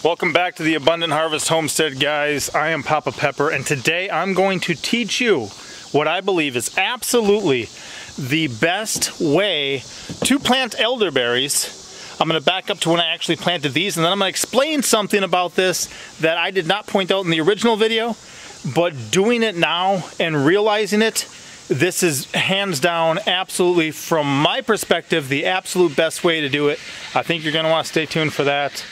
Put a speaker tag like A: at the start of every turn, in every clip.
A: Welcome back to the Abundant Harvest Homestead, guys. I am Papa Pepper, and today I'm going to teach you what I believe is absolutely the best way to plant elderberries. I'm going to back up to when I actually planted these, and then I'm going to explain something about this that I did not point out in the original video, but doing it now and realizing it, this is hands down, absolutely, from my perspective, the absolute best way to do it. I think you're going to want to stay tuned for that.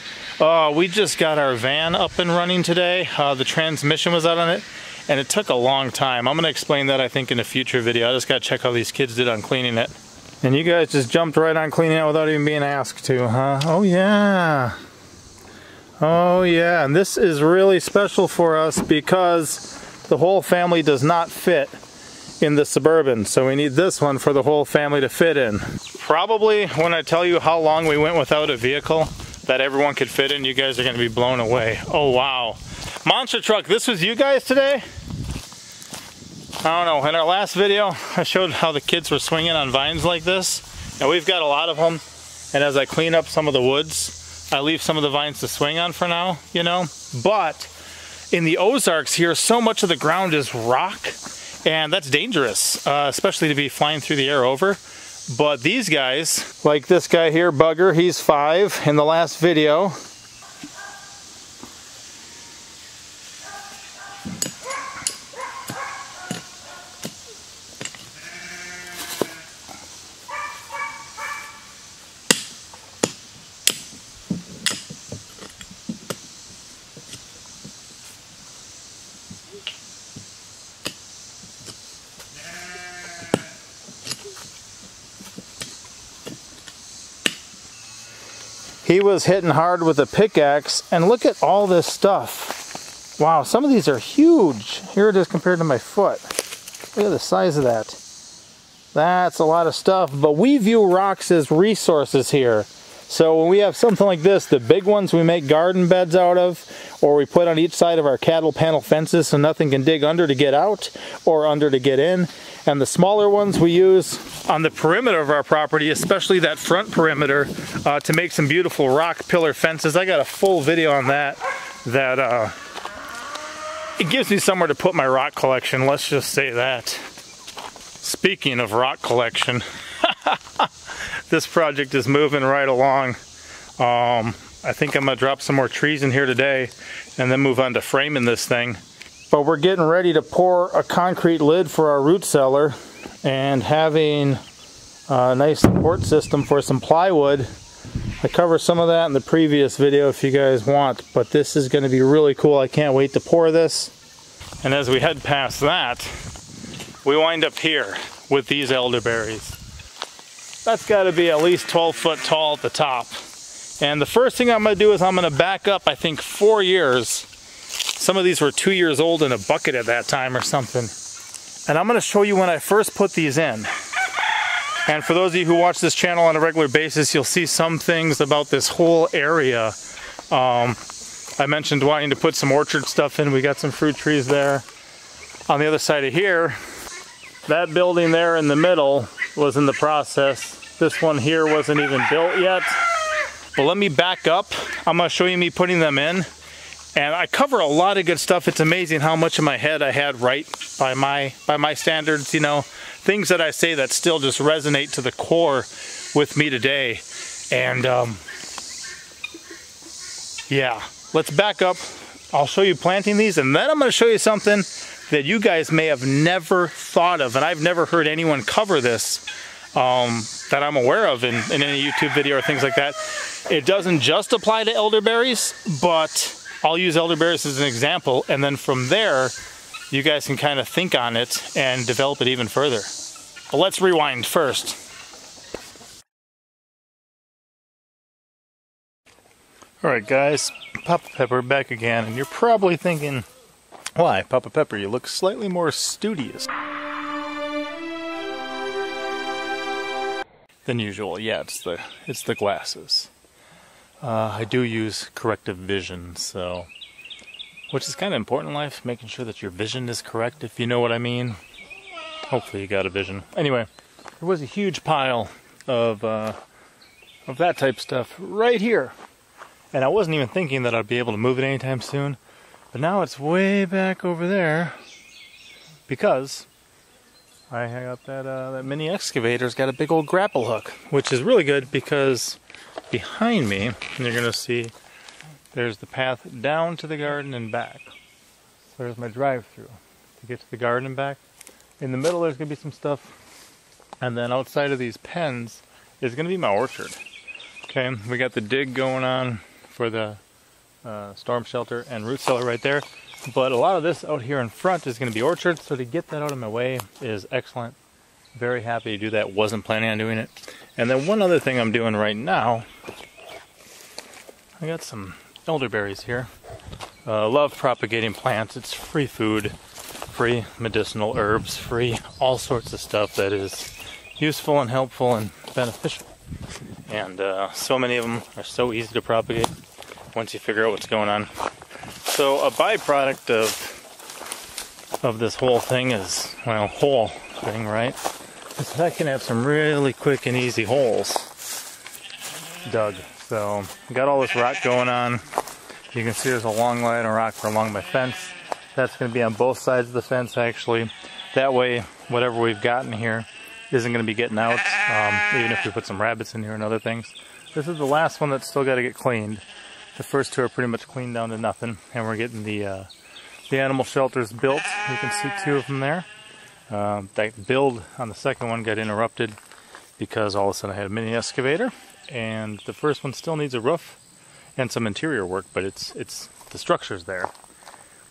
A: We just got our van up and running today. The transmission was out on it, and it took a long time. I'm going to explain that, I think, in a future video. I just got to check how these kids did on cleaning it. And you guys just jumped right on cleaning it without even being asked to, huh? Oh, yeah. Oh, yeah. And this is really special for us because the whole family does not fit in the Suburban. So we need this one for the whole family to fit in. Probably when I tell you how long we went without a vehicle that everyone could fit in, you guys are going to be blown away. Oh, wow. Monster truck, this was you guys today? I don't know. In our last video, I showed how the kids were swinging on vines like this. And we've got a lot of them. And as I clean up some of the woods, I leave some of the vines to swing on for now, you know. But in the Ozarks here, so much of the ground is rock. And that's dangerous, especially to be flying through the air over. But these guys, like this guy here, Bugger, he's 5 in the last video. He was hitting hard with a pickaxe, and look at all this stuff. Wow, some of these are huge. Here it is compared to my foot. Look at the size of that. That's a lot of stuff, but we view rocks as resources here. So when we have something like this, the big ones we make garden beds out of, or we put on each side of our cattle panel fences so nothing can dig under to get out or under to get in. And the smaller ones we use on the perimeter of our property, especially that front perimeter, to make some beautiful rock pillar fences. I got a full video on that. It gives me somewhere to put my rock collection, let's just say that. Speaking of rock collection, this project is moving right along. I think I'm gonna drop some more trees in here today and then move on to framing this thing. But we're getting ready to pour a concrete lid for our root cellar and having a nice support system for some plywood. I covered some of that in the previous video if you guys want, but this is going to be really cool. I can't wait to pour this. And as we head past that, we wind up here with these elderberries. That's got to be at least 12 foot tall at the top. And the first thing I'm going to do is I'm going to back up, I think, 4 years. Some of these were 2 years old in a bucket at that time or something. And I'm going to show you when I first put these in. And for those of you who watch this channel on a regular basis, you'll see some things about this whole area. I mentioned wanting to put some orchard stuff in. We got some fruit trees there. On the other side of here, that building there in the middle was in the process. This one here wasn't even built yet. But let me back up. I'm going to show you me putting them in. And I cover a lot of good stuff. It's amazing how much in my head I had right by my standards, you know. Things that I say that still just resonate to the core with me today. And yeah, let's back up. I'll show you planting these, and then I'm going to show you something that you guys may have never thought of, and I've never heard anyone cover this that I'm aware of in any YouTube video or things like that. It doesn't just apply to elderberries, but I'll use elderberries as an example, and then from there, you guys can kind of think on it and develop it even further. But let's rewind first. Alright guys, Papa Pepper back again, and you're probably thinking, why, Papa Pepper, you look slightly more studious than usual. Yeah, it's the glasses. I do use corrective vision, so, which is kind of important in life, making sure that your vision is correct, if you know what I mean. Hopefully you got a vision. Anyway, there was a huge pile of that type stuff right here. And I wasn't even thinking that I'd be able to move it anytime soon. But now it's way back over there because I got that mini excavator's got a big old grapple hook, which is really good because behind me, you're going to see there's the path down to the garden and back. So there's my drive-through to get to the garden and back. In the middle there's going to be some stuff, and then outside of these pens is going to be my orchard. Okay, we got the dig going on for the storm shelter and root cellar right there. But a lot of this out here in front is going to be orchard, so to get that out of my way is excellent. Very happy to do that. Wasn't planning on doing it. And then one other thing I'm doing right now, I got some elderberries here. Love propagating plants. It's free food, free medicinal herbs, free all sorts of stuff that is useful and helpful and beneficial. And so many of them are so easy to propagate once you figure out what's going on. So a byproduct of this whole thing is, well, whole thing, right? Is that I can have some really quick and easy holes dug. So got all this rock going on. You can see there's a long line of rock along my fence. That's going to be on both sides of the fence actually. That way, whatever we've got in here isn't going to be getting out, even if we put some rabbits in here and other things. This is the last one that's still got to get cleaned. The first two are pretty much cleaned down to nothing, and we're getting the animal shelters built. You can see two of them there. That build on the second one got interrupted because all of a sudden I had a mini excavator, and the first one still needs a roof and some interior work, but it's the structure's there.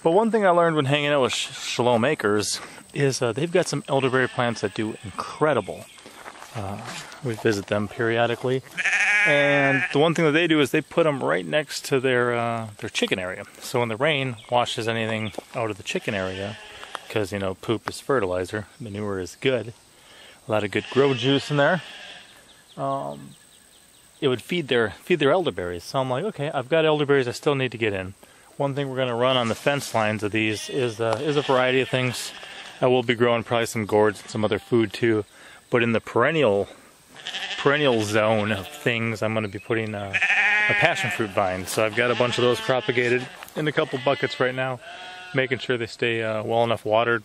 A: But one thing I learned when hanging out with Shalom Acres is they've got some elderberry plants that do incredible. We visit them periodically. And the one thing that they do is they put them right next to their chicken area. So when the rain washes anything out of the chicken area, because, you know, poop is fertilizer, manure is good, a lot of good grow juice in there, it would feed their elderberries. So I'm like, okay, I've got elderberries I still need to get in. One thing we're going to run on the fence lines of these is a variety of things. I will be growing probably some gourds and some other food too, but in the perennial zone of things, I'm going to be putting a passion fruit vine. So I've got a bunch of those propagated in a couple buckets right now, making sure they stay well enough watered.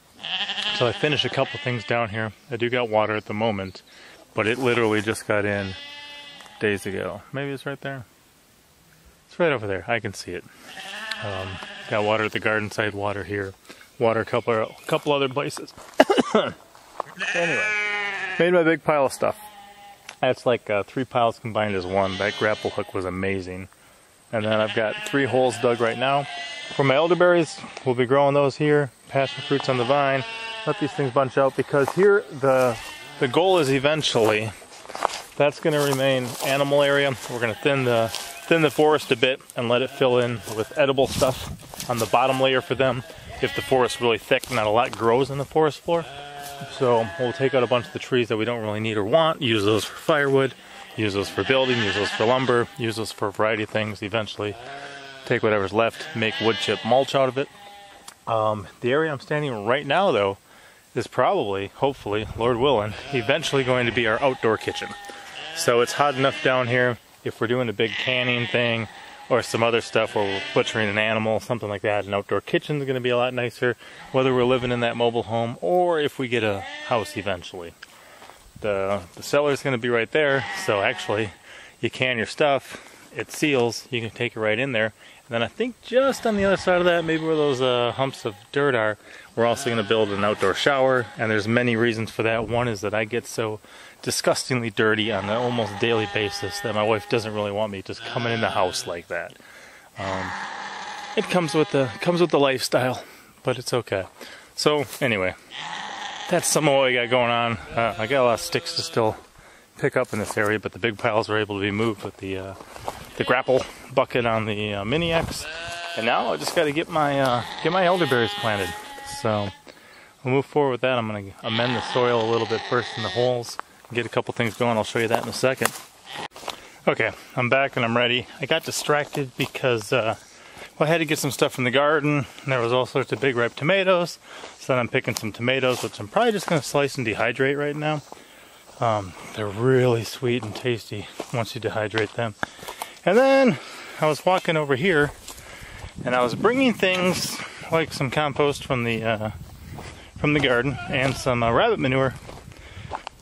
A: So I finished a couple things down here. I do got water at the moment, but it literally just got in days ago. Maybe it's right there. It's right over there. I can see it. Got water at the garden side, water here, water a couple other places. Anyway, made my big pile of stuff. That's like 3 piles combined as one. That grapple hook was amazing. And then I've got 3 holes dug right now. For my elderberries, we'll be growing those here. Passion fruits on the vine. Let these things bunch out, because here the goal is eventually, that's going to remain animal area. We're going to thin the forest a bit and let it fill in with edible stuff on the bottom layer for them. If the forest's really thick, not a lot grows in the forest floor. So we'll take out a bunch of the trees that we don't really need or want, use those for firewood, use those for building, use those for lumber, use those for a variety of things. Eventually take whatever's left, make wood chip mulch out of it. The area I'm standing right now though is probably, hopefully, Lord willing, eventually going to be our outdoor kitchen. So it's hot enough down here, if we're doing a big canning thing or some other stuff where we're butchering an animal, something like that, an outdoor kitchen is going to be a lot nicer, whether we're living in that mobile home or if we get a house eventually. The cellar is going to be right there, so actually you can your stuff, it seals, you can take it right in there. And then I think just on the other side of that, maybe where those humps of dirt are, we're also going to build an outdoor shower, and there's many reasons for that. One is that I get so disgustingly dirty on an almost daily basis that my wife doesn't really want me just coming in the house like that. It comes with the lifestyle, but it's okay. So anyway, that's some of what I got going on. I got a lot of sticks to still pick up in this area, but the big piles were able to be moved with the grapple bucket on the Mini X. And now I just got to get my elderberries planted. So we'll move forward with that. I'm going to amend the soil a little bit first in the holes, get a couple things going. I'll show you that in a second. Okay, I'm back and I'm ready. I got distracted because I had to get some stuff from the garden, and there was all sorts of big ripe tomatoes. So then I'm picking some tomatoes, which I'm probably just going to slice and dehydrate right now. They're really sweet and tasty once you dehydrate them. And then I was walking over here and I was bringing things like some compost from the garden and some rabbit manure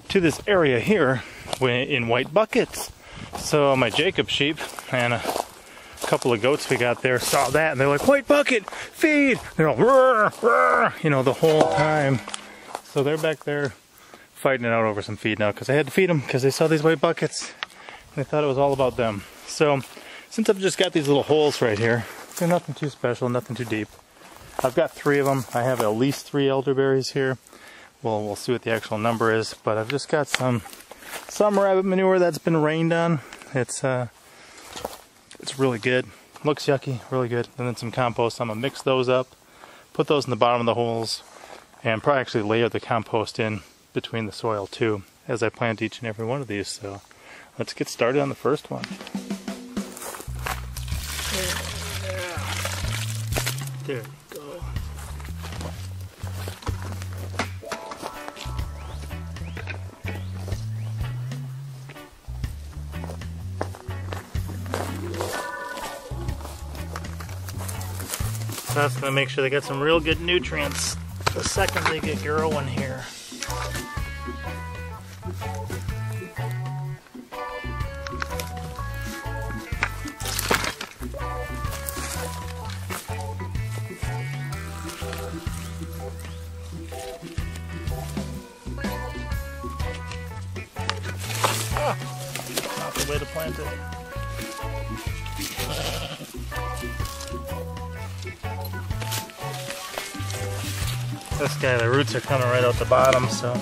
A: to this area here in white buckets. So my Jacob sheep and a couple of goats we got there saw that and they're like, white bucket, feed! They're all, roar, roar, you know, the whole time. So they're back there fighting it out over some feed now because I had to feed them because they saw these white buckets and they thought it was all about them. So since I've just got these little holes right here, they're nothing too special, nothing too deep. I've got 3 of them. I have at least 3 elderberries here. Well, we'll see what the actual number is, but I've just got some rabbit manure that's been rained on. It's really good. Looks yucky, really good. And then some compost. I'm gonna mix those up, put those in the bottom of the holes, and probably actually layer the compost in between the soil too as I plant each and every one of these. So let's get started on the first one. There you go. So that's going to make sure they get some real good nutrients the second they get growing here. Not the way to plant it. This guy, the roots are coming right out the bottom, so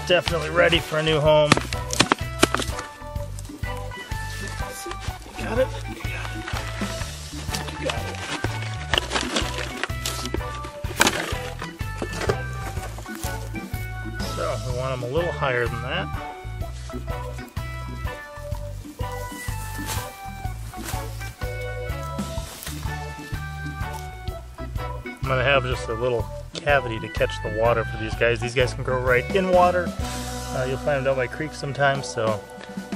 A: definitely ready for a new home. You got it? You got it. You got it. So we want them a little higher than that. I'm going to have just a little cavity to catch the water for these guys. These guys can grow right in water. You'll find them down by creeks sometimes, so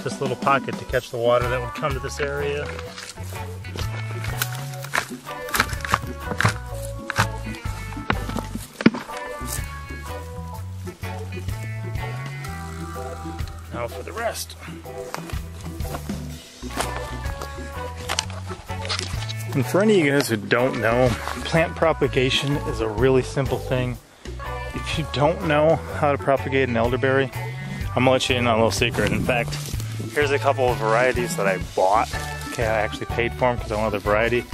A: just a little pocket to catch the water that would come to this area. Now for the rest. And for any of you guys who don't know, plant propagation is a really simple thing. If you don't know how to propagate an elderberry, I'm gonna let you in on a little secret. In fact, here's a couple of varieties that I bought. Okay, I actually paid for them because I wanted the variety.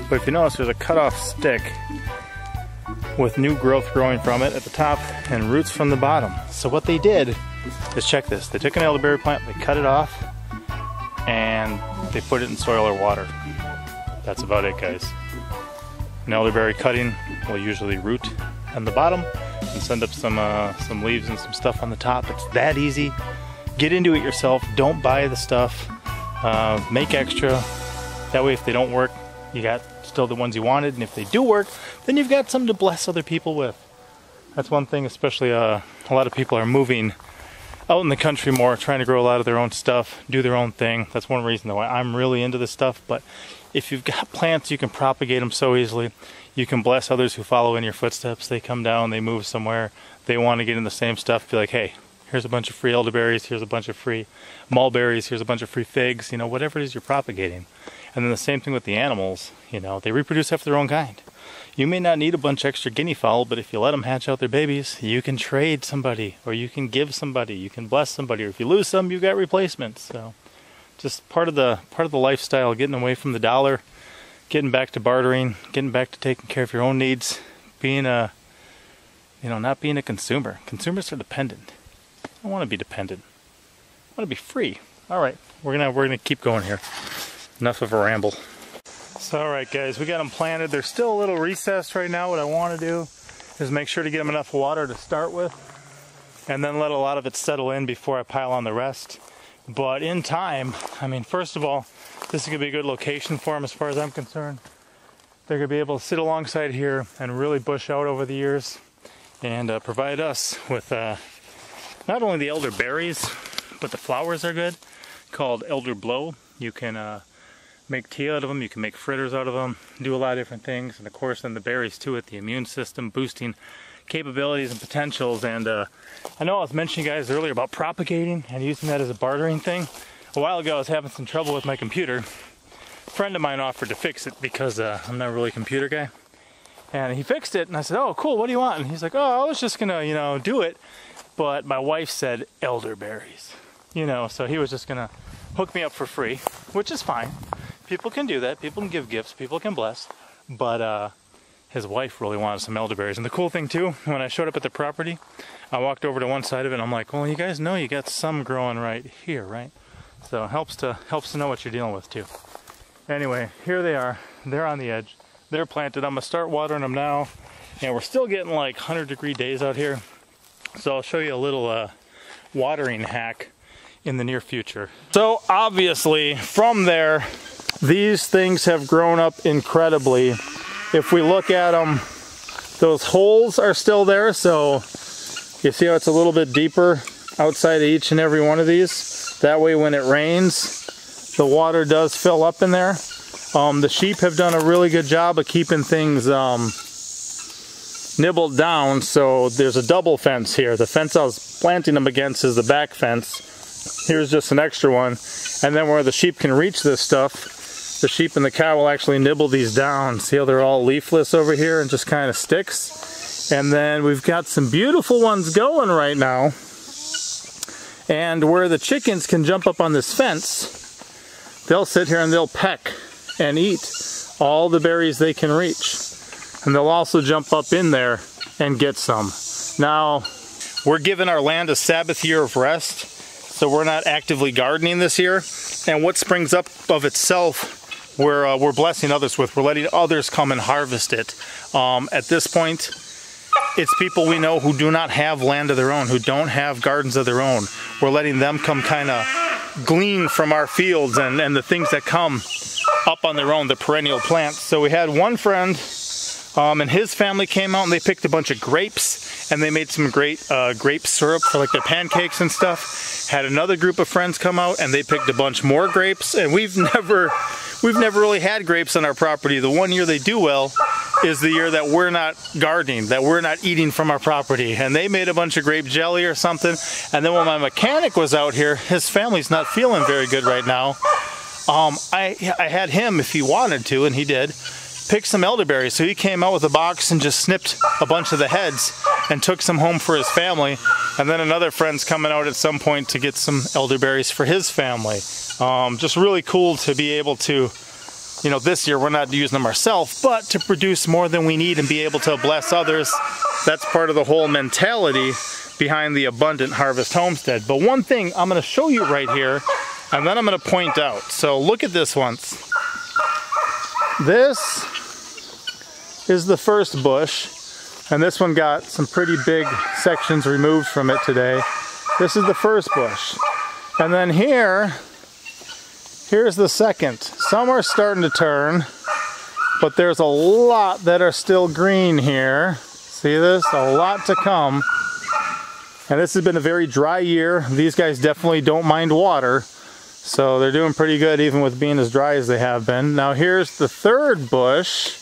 A: But if you notice, there's a cut-off stick with new growth growing from it at the top and roots from the bottom. So what they did is, check this. They took an elderberry plant, they cut it off, and they put it in soil or water. That's about it, guys. An elderberry cutting will usually root on the bottom and send up some leaves and some stuff on the top. It's that easy. Get into it yourself. Don't buy the stuff. Make extra. That way, if they don't work, you got still the ones you wanted. And if they do work, then you've got some to bless other people with. That's one thing, especially a lot of people are moving out in the country more, trying to grow a lot of their own stuff, do their own thing. That's one reason why I'm really into this stuff. But if you've got plants, you can propagate them so easily. You can bless others who follow in your footsteps. They come down, they move somewhere, they want to get in the same stuff. Be like, hey, here's a bunch of free elderberries, here's a bunch of free mulberries, here's a bunch of free figs, you know, whatever it is you're propagating. And then the same thing with the animals, you know, they reproduce after their own kind. You may not need a bunch extra guinea fowl, but if you let them hatch out their babies, you can trade somebody, or you can give somebody, you can bless somebody, or if you lose some, you've got replacements. So just part of the lifestyle, getting away from the dollar, getting back to bartering, getting back to taking care of your own needs, being not being a consumer. Consumers are dependent. I don't want to be dependent. I want to be free. All right, we're gonna keep going here. Enough of a ramble. So, all right, guys, we got them planted. They're still a little recessed right now. What I want to do is make sure to get them enough water to start with, and then let a lot of it settle in before I pile on the rest. But in time, I mean, first of all, this is going to be a good location for them as far as I'm concerned. They're going to be able to sit alongside here and really bush out over the years and provide us with not only the elderberries, but the flowers are good, called elder blow. You can make tea out of them, you can make fritters out of them, do a lot of different things. And of course then the berries too, with the immune system boosting capabilities and potentials. And I know I was mentioning, guys, earlier about propagating and using that as a bartering thing. A while ago I was having some trouble with my computer. A friend of mine offered to fix it because I'm not really a computer guy. And he fixed it, and I said, oh cool, what do you want? And he's like, oh, I was just gonna, you know, do it, but my wife said elderberries. You know, so he was just gonna hook me up for free, which is fine. People can do that, people can give gifts, people can bless, but his wife really wanted some elderberries. And the cool thing too, when I showed up at the property, I walked over to one side of it and I'm like, well, you guys know you got some growing right here, right? So it helps to know what you're dealing with too. Anyway, here they are, they're on the edge, they're planted. I'm gonna start watering them now, and we're still getting like 100-degree days out here. So I'll show you a little watering hack in the near future. So obviously from there, these things have grown up incredibly. If we look at them, those holes are still there, so you see how it's a little bit deeper outside of each and every one of these. That way when it rains, the water does fill up in there. The sheep have done a really good job of keeping things nibbled down, so there's a double fence here. The fence I was planting them against is the back fence. Here's just an extra one. And then where the sheep can reach this stuff, the sheep and the cow will actually nibble these down. See how they're all leafless over here and just kind of sticks? And then we've got some beautiful ones going right now. And where the chickens can jump up on this fence, they'll sit here and they'll peck and eat all the berries they can reach. And they'll also jump up in there and get some. Now, we're giving our land a Sabbath year of rest, so we're not actively gardening this year. And what springs up of itself, we're blessing others with. We're letting others come and harvest it. At this point, it's people we know who do not have land of their own, who don't have gardens of their own. We're letting them come kind of glean from our fields and the things that come up on their own, the perennial plants. So we had one friend and his family came out and they picked a bunch of grapes and they made some great grape syrup for like their pancakes and stuff. Had another group of friends come out and they picked a bunch more grapes, and we've never really had grapes on our property. The one year they do well is the year that we're not gardening, that we're not eating from our property. And they made a bunch of grape jelly or something. And then when my mechanic was out here, his family's not feeling very good right now. I had him, if he wanted to, and he did, pick some elderberries. So he came out with a box and just snipped a bunch of the heads and took some home for his family. And then another friend's coming out at some point to get some elderberries for his family. Just really cool to be able to, you know, this year we're not using them ourselves, but to produce more than we need and be able to bless others. That's part of the whole mentality behind the Abundant Harvest Homestead. But one thing I'm going to show you right here, and then I'm going to point out. So look at this once. This is the first bush, and this one got some pretty big sections removed from it today. This is the first bush. And then here's the second. Some are starting to turn, but there's a lot that are still green here. See this? A lot to come. And this has been a very dry year. These guys definitely don't mind water, so they're doing pretty good even with being as dry as they have been. Now here's the third bush.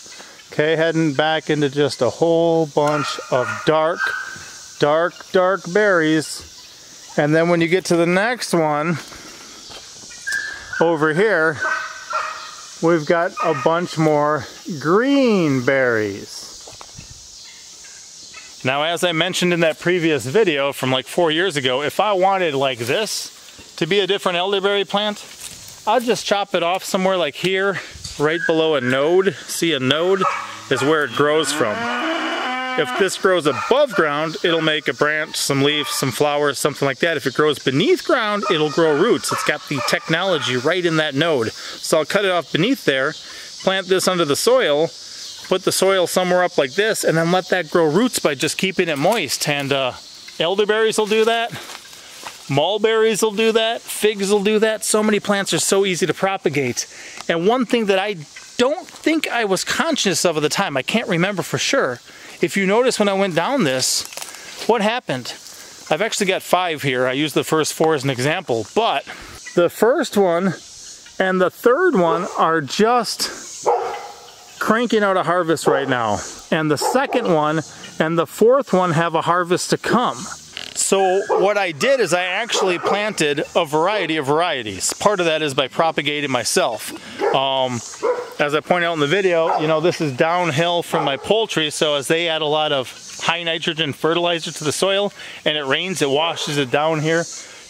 A: Okay, heading back into just a whole bunch of dark berries. And then when you get to the next one, over here, we've got a bunch more green berries. Now, as I mentioned in that previous video from like 4 years ago, if I wanted like this to be a different elderberry plant, I'd just chop it off somewhere like here, right below a node. See, a node is where it grows from. If this grows above ground, it'll make a branch, some leaves, some flowers, something like that. If it grows beneath ground, it'll grow roots. It's got the technology right in that node. So I'll cut it off beneath there, plant this under the soil, put the soil somewhere up like this, and then let that grow roots by just keeping it moist. And elderberries will do that. Mulberries will do that. Figs will do that. So many plants are so easy to propagate. And one thing that I don't think I was conscious of at the time, I can't remember for sure. If you notice when I went down this, what happened? I've actually got 5 here. I used the first 4 as an example, but the first one and the third one are just cranking out a harvest right now. And the second one and the fourth one have a harvest to come. So what I did is I actually planted a variety of varieties. Part of that is by propagating myself. As I point out in the video, you know, this is downhill from my poultry, so as they add a lot of high nitrogen fertilizer to the soil and it rains, it washes it down here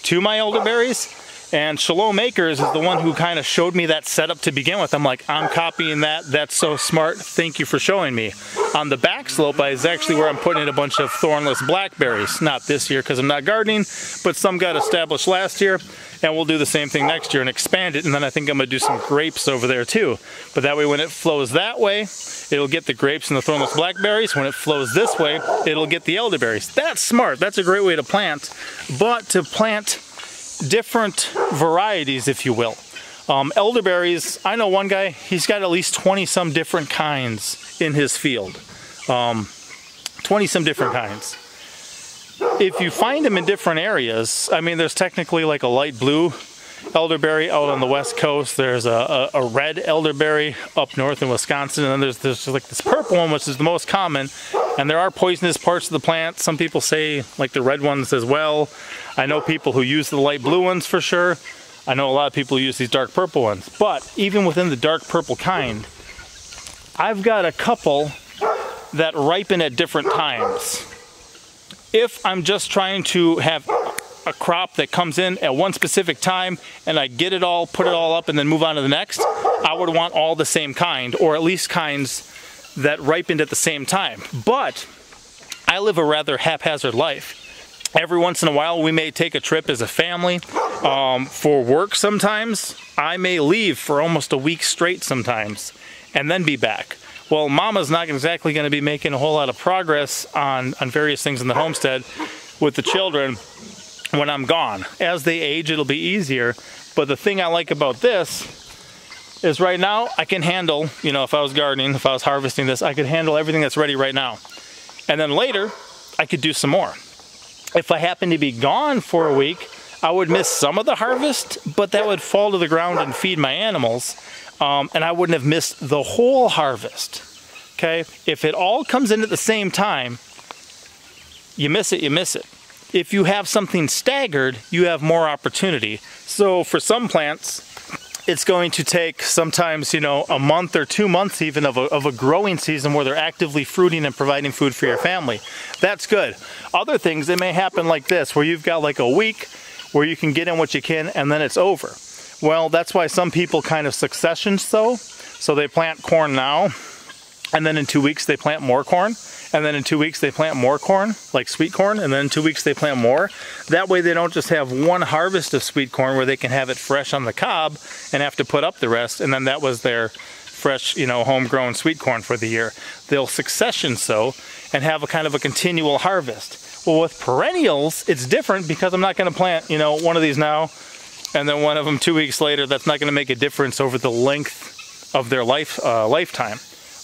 A: to my elderberries. And Shalom Acres is the one who kind of showed me that setup to begin with. I'm like, I'm copying that. That's so smart. Thank you for showing me. On the back slope is actually where I'm putting in a bunch of thornless blackberries. Not this year because I'm not gardening, but some got established last year. And we'll do the same thing next year and expand it. And then I think I'm going to do some grapes over there too. But that way when it flows that way, it'll get the grapes and the thornless blackberries. When it flows this way, it'll get the elderberries. That's smart. That's a great way to plant. But to plant different varieties, if you will. Elderberries, I know one guy, he's got at least 20 some different kinds in his field. 20 some different kinds. If you find them in different areas, I mean, there's technically like a light blue elderberry out on the west coast. There's a red elderberry up north in Wisconsin, and then there's like this purple one, which is the most common. And there are poisonous parts of the plant. Some people say like the red ones as well. I know people who use the light blue ones for sure. I know a lot of people who use these dark purple ones. But even within the dark purple kind, I've got a couple that ripen at different times. If I'm just trying to have a crop that comes in at one specific time and I get it all, put it all up and then move on to the next, I would want all the same kind, or at least kinds that ripened at the same time. But I live a rather haphazard life. Every once in a while we may take a trip as a family for work sometimes. I may leave for almost a week straight sometimes and then be back. Well, Mama's not exactly going to be making a whole lot of progress on various things in the homestead with the children when I'm gone. As they age, it'll be easier. But the thing I like about this is right now I can handle, you know, if I was gardening, if I was harvesting this, I could handle everything that's ready right now. And then later, I could do some more. If I happen to be gone for a week, I would miss some of the harvest, but that would fall to the ground and feed my animals. And I wouldn't have missed the whole harvest. Okay? If it all comes in at the same time, you miss it, you miss it. If you have something staggered, you have more opportunity. So for some plants, it's going to take sometimes, you know, a month or 2 months even of a growing season where they're actively fruiting and providing food for your family. That's good. Other things, it may happen like this, where you've got like a week where you can get in what you can and then it's over. Well, that's why some people kind of succession sow. So they plant corn now, and then in 2 weeks they plant more corn. And then in 2 weeks they plant more corn, like sweet corn, and then in 2 weeks they plant more. That way they don't just have one harvest of sweet corn where they can have it fresh on the cob and have to put up the rest, and then that was their fresh, you know, homegrown sweet corn for the year. They'll succession sow and have a kind of a continual harvest. Well, with perennials, it's different because I'm not going to plant, you know, one of these now and then one of them 2 weeks later. That's not going to make a difference over the length of their lifetime.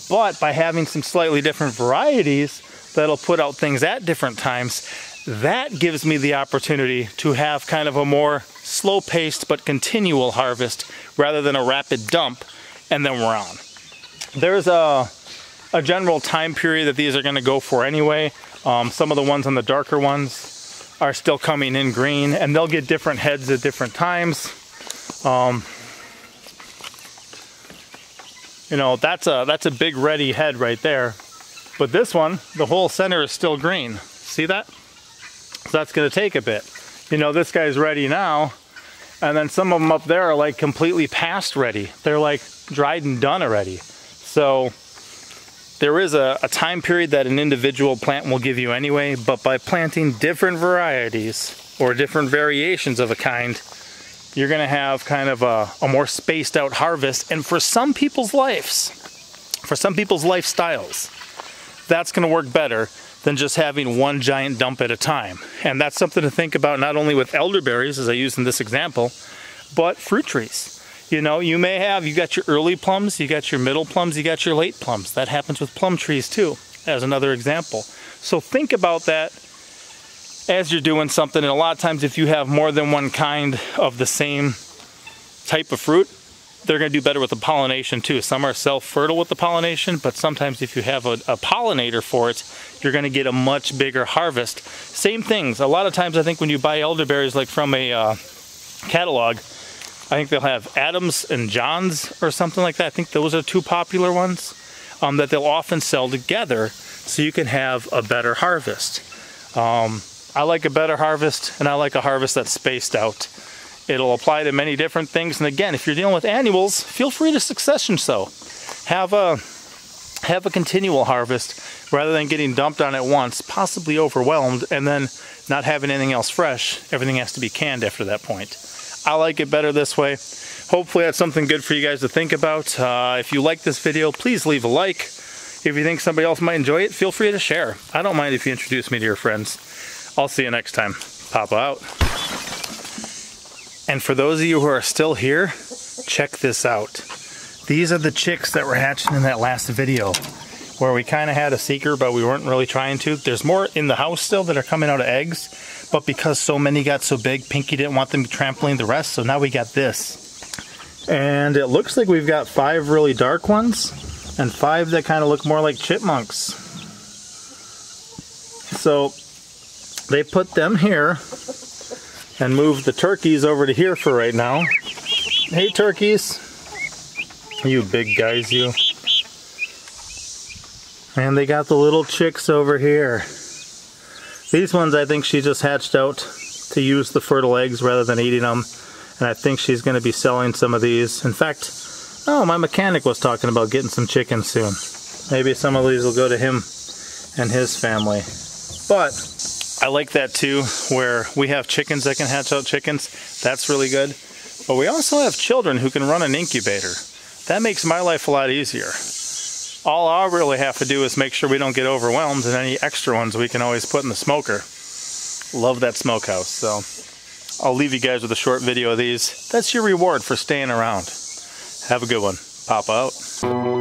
A: But by having some slightly different varieties that'll put out things at different times, that gives me the opportunity to have kind of a more slow-paced but continual harvest rather than a rapid dump and then we're on. There's a general time period that these are going to go for anyway. Some of the ones on the darker ones are still coming in green, and they'll get different heads at different times. You know, that's a big ready head right there. But this one, the whole center is still green. See that? So that's going to take a bit. You know, this guy's ready now, and then some of them up there are like completely past ready. They're like dried and done already. So there is a time period that an individual plant will give you anyway, but by planting different varieties or different variations of a kind, you're going to have kind of a more spaced out harvest. And for some people's lives, for some people's lifestyles, that's going to work better than just having one giant dump at a time. And that's something to think about not only with elderberries, as I used in this example, but fruit trees. You know, you got your early plums, you got your middle plums, you got your late plums. That happens with plum trees too, as another example. So think about that as you're doing something. And a lot of times if you have more than one kind of the same type of fruit, they're going to do better with the pollination too. Some are self-fertile with the pollination, but sometimes if you have a pollinator for it, you're going to get a much bigger harvest. Same things. A lot of times I think when you buy elderberries like from a catalog, I think they'll have Adams and Johns or something like that. I think those are two popular ones that they'll often sell together so you can have a better harvest. I like a better harvest, and I like a harvest that's spaced out. It'll apply to many different things, and again, if you're dealing with annuals, feel free to succession sow. Have a continual harvest rather than getting dumped on at once, possibly overwhelmed, and then not having anything else fresh. Everything has to be canned after that point. I like it better this way. Hopefully that's something good for you guys to think about. If you like this video, please leave a like. If you think somebody else might enjoy it, feel free to share. I don't mind if you introduce me to your friends. I'll see you next time. Papa out. And for those of you who are still here, check this out. These are the chicks that were hatching in that last video, where we kind of had a secret, but we weren't really trying to. There's more in the house still that are coming out of eggs, but because so many got so big, Pinky didn't want them trampling the rest, so now we got this. And it looks like we've got 5 really dark ones, and 5 that kind of look more like chipmunks. So they put them here, and moved the turkeys over to here for right now. Hey turkeys. You big guys, you. And they got the little chicks over here. These ones I think she just hatched out to use the fertile eggs rather than eating them. And I think she's going to be selling some of these. In fact, oh, my mechanic was talking about getting some chickens soon. Maybe some of these will go to him and his family. But I like that too, where we have chickens that can hatch out chickens. That's really good. But we also have children who can run an incubator. That makes my life a lot easier. All I really have to do is make sure we don't get overwhelmed, and any extra ones we can always put in the smoker. Love that smokehouse. So I'll leave you guys with a short video of these. That's your reward for staying around. Have a good one. Papa out.